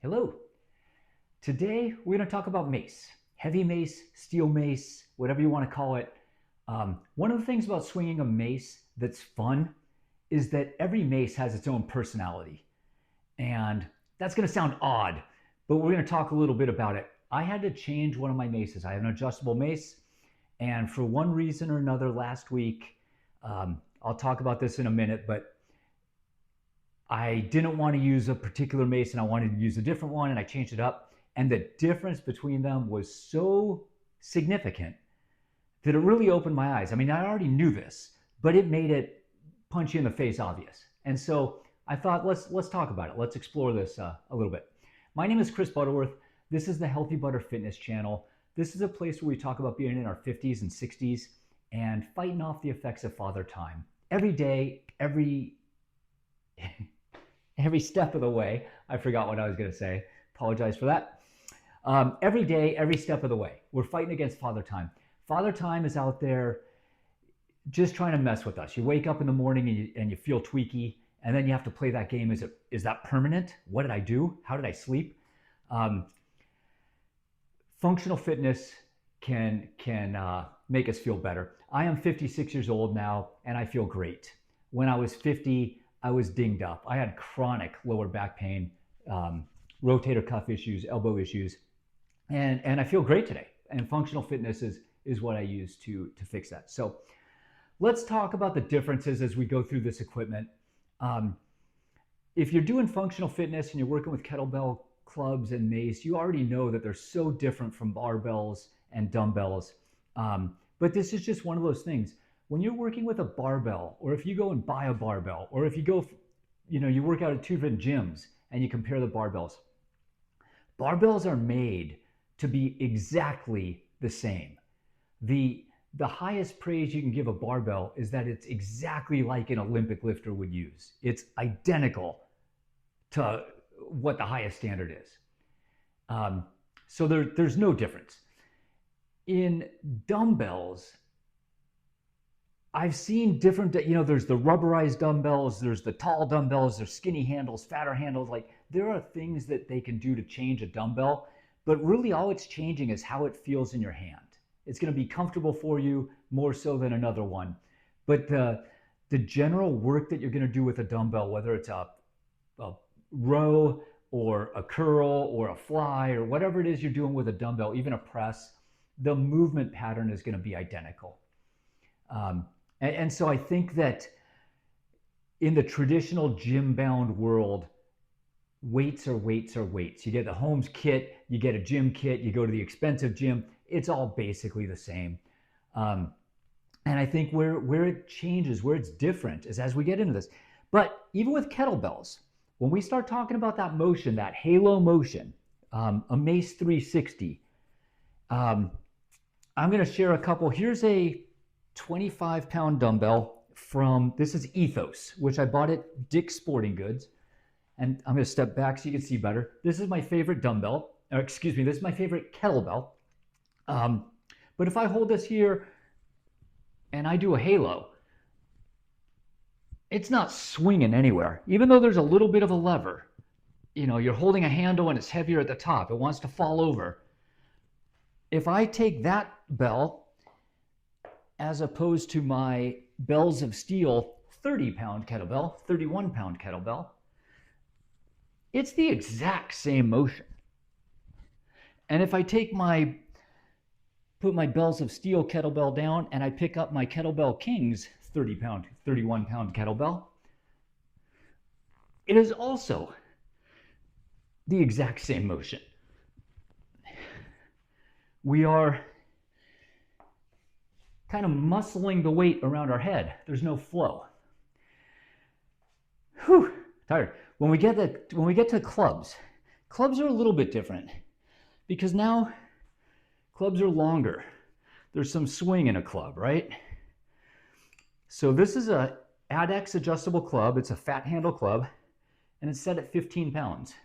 Hello. Today we're going to talk about mace. Heavy mace, steel mace, whatever you want to call it. One of the things about swinging a mace that's fun is that every mace has its own personality. And that's going to sound odd, but we're going to talk a little bit about it. I had to change one of my maces. I have an adjustable mace, and for one reason or another last week, I'll talk about this in a minute, but I didn't want to use a particular mace and I wanted to use a different one, and I changed it up. And the difference between them was so significant that it really opened my eyes. I mean, I already knew this, but it made it punch you in the face obvious. And so I thought, let's talk about it. Let's explore this a little bit. My name is Chris Butterworth. This is the Healthy Butter Fitness channel. This is a place where we talk about being in our 50s and 60s and fighting off the effects of father time. Every day, every step of the way. I forgot what I was going to say. Apologize for that. Every day, every step of the way, we're fighting against father time. Father time is out there just trying to mess with us. You wake up in the morning and you feel tweaky, and then you have to play that game. Is that permanent? What did I do? How did I sleep? Functional fitness can make us feel better. I am 56 years old now, and I feel great. When I was 50, I was dinged up. I had chronic lower back pain, rotator cuff issues, elbow issues, and I feel great today. And functional fitness is what I use to fix that. So let's talk about the differences as we go through this equipment. If you're doing functional fitness and you're working with kettlebell clubs and mace, you already know that they're so different from barbells and dumbbells. But this is just one of those things. When you're working with a barbell, or if you go and buy a barbell, or if you go, you work out at two different gyms and you compare the barbells. Barbells are made to be exactly the same. The highest praise you can give a barbell is that it's exactly like an Olympic lifter would use. It's identical to what the highest standard is. So there's no difference. In dumbbells, I've seen different, there's the rubberized dumbbells, there's the tall dumbbells, there's skinny handles, fatter handles. Like, there are things that they can do to change a dumbbell, but really all it's changing is how it feels in your hand. It's going to be comfortable for you more so than another one. But the general work that you're going to do with a dumbbell, whether it's a row or a curl or a fly or whatever it is you're doing with a dumbbell, even a press, the movement pattern is going to be identical. And so I think that in the traditional gym-bound world, weights are weights are weights. You get the Holmes kit, you get a gym kit, you go to the expensive gym. It's all basically the same. And I think where it changes, where it's different, is as we get into this. But even with kettlebells, when we start talking about that motion, that halo motion, a Mace 360, I'm going to share a couple. Here's a 25-pound dumbbell this is Ethos, which I bought at Dick's Sporting Goods. And I'm going to step back so you can see better. This is my favorite this is my favorite kettlebell. But if I hold this here and I do a halo, it's not swinging anywhere. Even though there's a little bit of a lever, you're holding a handle and it's heavier at the top. It wants to fall over. If I take that bell as opposed to my Bells of Steel 30-pound kettlebell, 31-pound kettlebell, it's the exact same motion. And if I put my Bells of Steel kettlebell down and I pick up my Kettlebell Kings 31-pound kettlebell, it is also the exact same motion. We are kind of muscling the weight around our head. There's no flow. Whew, tired. When we get to clubs are a little bit different because now clubs are longer. There's some swing in a club, right? So this is a ADX adjustable club. It's a fat handle club, and it's set at 15 pounds.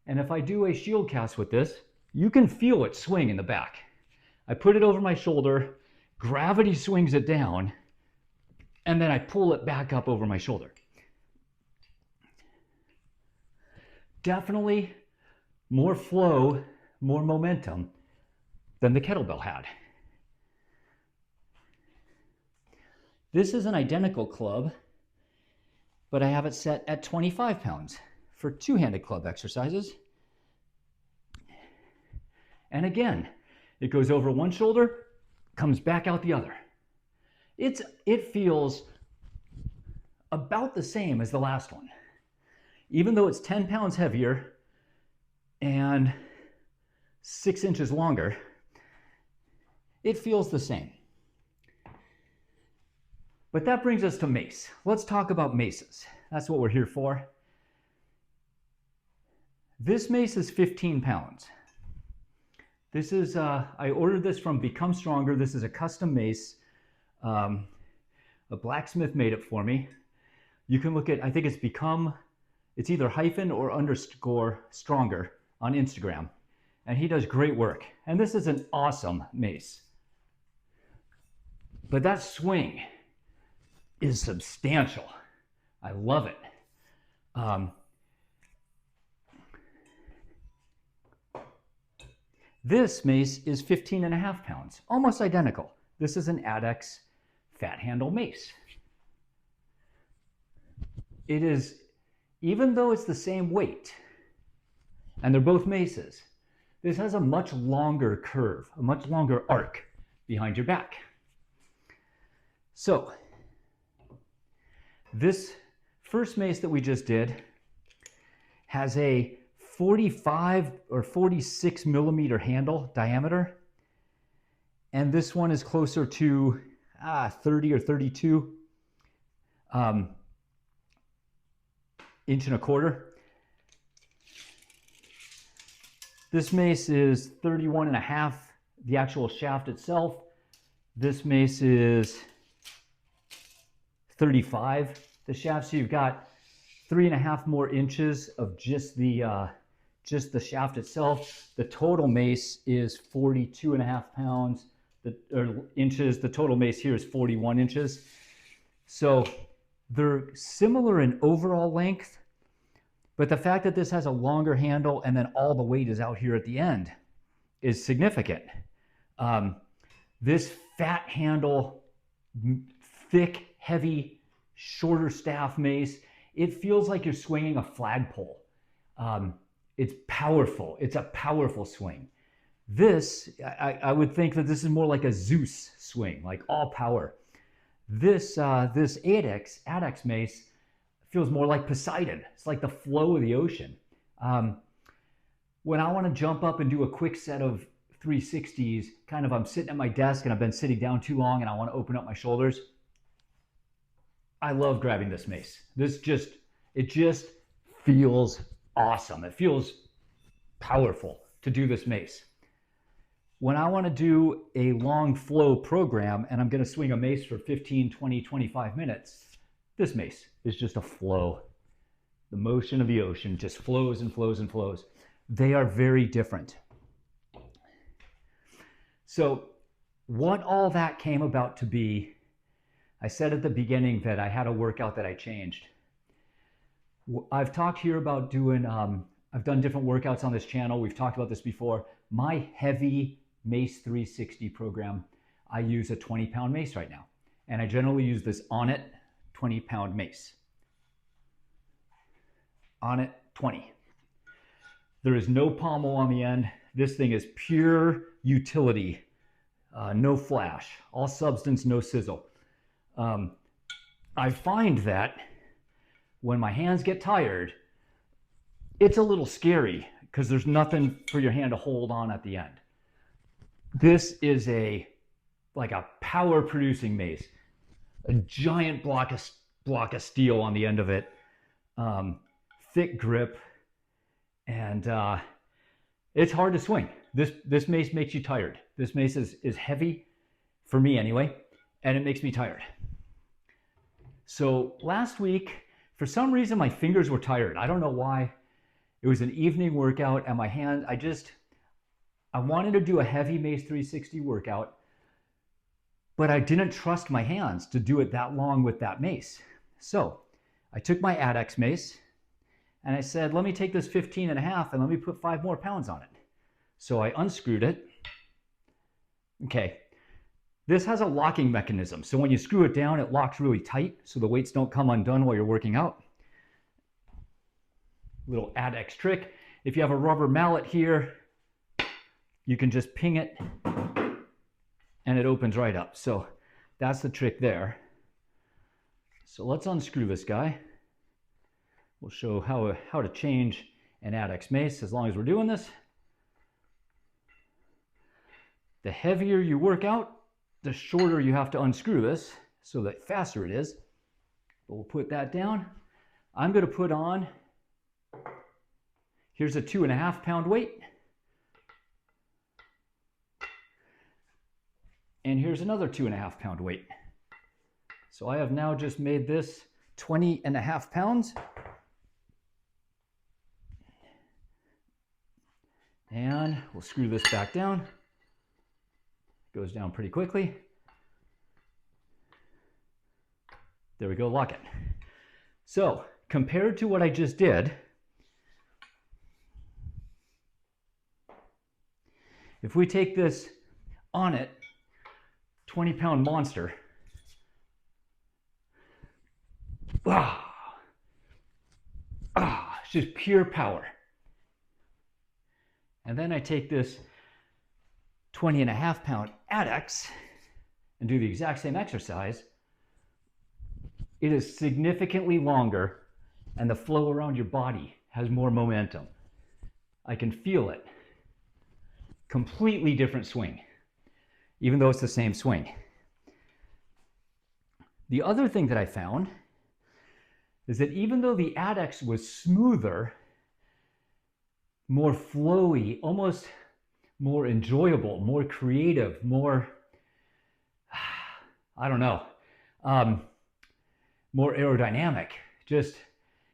And if I do a shield cast with this, you can feel it swing in the back. I put it over my shoulder, gravity swings it down, and then I pull it back up over my shoulder. definitely more flow, more momentum than the kettlebell had. This is an identical club, but I have it set at 25 pounds for two-handed club exercises. And again, it goes over one shoulder, comes back out the other. It feels about the same as the last one. Even though it's 10 pounds heavier and 6 inches longer, it feels the same. But that brings us to Mace. Let's talk about maces. That's what we're here for. This mace is 15 pounds. This is, I ordered this from Become Stronger. This is a custom mace. A blacksmith made it for me. You can look at, I think it's either hyphen or underscore stronger on Instagram. And he does great work. And this is an awesome mace. But that swing is substantial. I love it. This mace is 15.5 pounds, almost identical. This is an Adex fat handle mace. It is, even though it's the same weight, and they're both maces, this has a much longer curve, a much longer arc behind your back. So, this first mace that we just did has a 45 or 46 millimeter handle diameter, and this one is closer to 30 or 32 inch and a quarter. This mace is 31.5, the actual shaft itself. This mace is 35, the shaft, so you've got 3.5 more inches of just the shaft itself. The total mace is 42.5 pounds, inches. The total mace here is 41 inches. So they're similar in overall length, but the fact that this has a longer handle and then all the weight is out here at the end is significant. This fat handle, thick, heavy, shorter staff mace, it feels like you're swinging a flagpole. It's powerful. It's a powerful swing. This, I would think that this is more like a Zeus swing, like all power. This Adex mace feels more like Poseidon. It's like the flow of the ocean. When I want to jump up and do a quick set of 360s, I'm sitting at my desk and I've been sitting down too long and I want to open up my shoulders, I love grabbing this mace. It just feels awesome. It feels powerful to do this mace. When I want to do a long flow program and I'm going to swing a mace for 15, 20, 25 minutes, this mace is just a flow. The motion of the ocean just flows and flows and flows. They are very different. So what all that came about to be, I said at the beginning that I had a workout that I changed. I've talked here about I've done different workouts on this channel. We've talked about this before. My heavy Mace 360 program, I use a 20-pound mace right now. And I generally use this Onnit 20-pound mace. Onnit 20. There is no pommel on the end. This thing is pure utility. No flash. All substance, no sizzle. I find that when my hands get tired, it's a little scary because there's nothing for your hand to hold on at the end. This is like a power producing mace, a giant block of steel on the end of it, thick grip, and it's hard to swing. This mace makes you tired. This mace is heavy, for me anyway, and it makes me tired. So last week, for some reason, my fingers were tired. I don't know why. It was an evening workout, and my hand, I wanted to do a heavy Mace 360 workout, but I didn't trust my hands to do it that long with that mace. So I took my Adex mace, and I said, let me take this 15 and a half and let me put 5 more pounds on it. So I unscrewed it. Okay, this has a locking mechanism. So when you screw it down, it locks really tight so the weights don't come undone while you're working out. Little ADX trick. If you have a rubber mallet here, you can just ping it and it opens right up. So that's the trick there. So let's unscrew this guy. We'll show how to change an ADX mace as long as we're doing this. The heavier you work out, the shorter you have to unscrew this, so the faster it is. But we'll put that down. I'm going to put on, here's a 2.5 pound weight. And here's another 2.5 pound weight. So I have now just made this 20.5 pounds. And we'll screw this back down. Goes down pretty quickly. There we go, lock it. So compared to what I just did, if we take this on it 20-pound monster, it's just pure power. And then I take this 20.5 pound ADX and do the exact same exercise. It is significantly longer and the flow around your body has more momentum. I can feel it. Completely different swing, even though it's the same swing. The other thing that I found is that even though the ADX was smoother, more flowy, almost more enjoyable, more creative, more, I don't know, more aerodynamic, just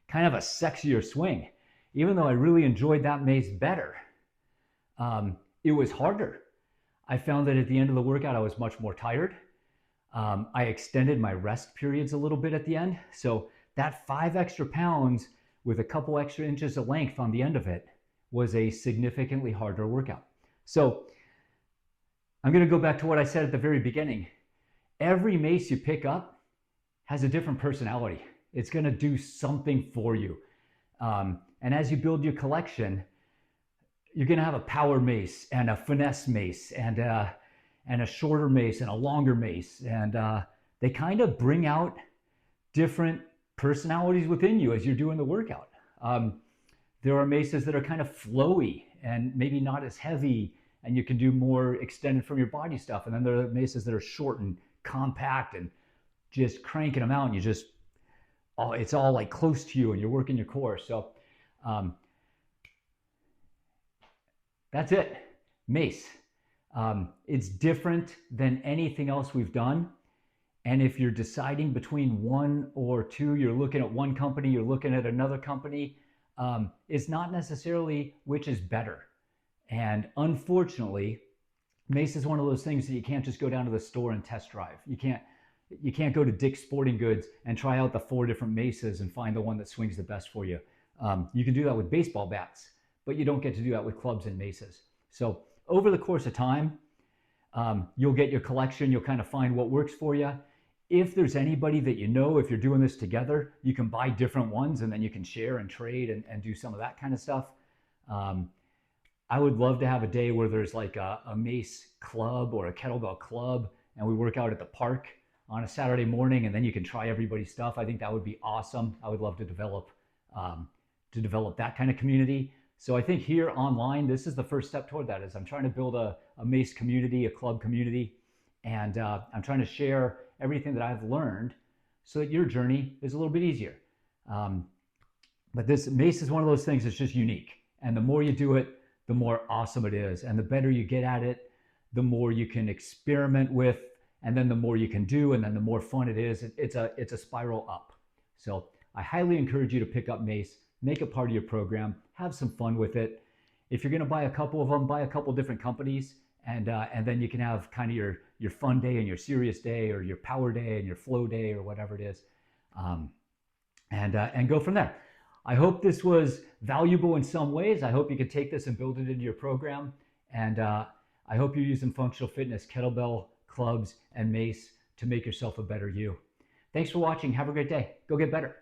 kind of a sexier swing. Even though I really enjoyed that mace better, it was harder. I found that at the end of the workout, I was much more tired. I extended my rest periods a little bit at the end. So that 5 extra pounds with a couple extra inches of length on the end of it was a significantly harder workout. So I'm going to go back to what I said at the very beginning. Every mace you pick up has a different personality. It's going to do something for you. And as you build your collection, you're going to have a power mace and a finesse mace and a shorter mace and a longer mace. And they kind of bring out different personalities within you as you're doing the workout. There are maces that are kind of flowy and maybe not as heavy, and you can do more extended from your body stuff. And then there are maces that are short and compact and just cranking them out, and you just, it's all like close to you and you're working your core. So that's it, mace. It's different than anything else we've done. And if you're deciding between one or two, you're looking at one company, you're looking at another company, it's not necessarily which is better. And unfortunately, mace is one of those things that you can't just go down to the store and test drive. You can't go to Dick's Sporting Goods and try out the 4 different maces and find the one that swings the best for you. You can do that with baseball bats, but you don't get to do that with clubs and maces. So over the course of time, you'll get your collection, you'll kind of find what works for you. If there's anybody that you know, if you're doing this together, you can buy different ones and then you can share and trade and do some of that kind of stuff. I would love to have a day where there's like a mace club or a kettlebell club and we work out at the park on a Saturday morning and then you can try everybody's stuff. I think that would be awesome. I would love to develop that kind of community. So I think here online, this is the first step toward that. Is I'm trying to build a mace community, a club community, and I'm trying to share everything that I've learned so that your journey is a little bit easier. But this mace is one of those things that's just unique. And the more you do it, the more awesome it is. And the better you get at it, the more you can experiment with, and then the more you can do, and then the more fun it is. It's a spiral up. So I highly encourage you to pick up mace, make it part of your program, have some fun with it. If you're going to buy a couple of them, buy a couple different companies, and then you can have kind of your fun day and your serious day, or your power day and your flow day, or whatever it is, and go from there. I hope this was valuable in some ways. I hope you can take this and build it into your program. And I hope you're using functional fitness, kettlebell, clubs, and mace to make yourself a better you. Thanks for watching. Have a great day. Go get better.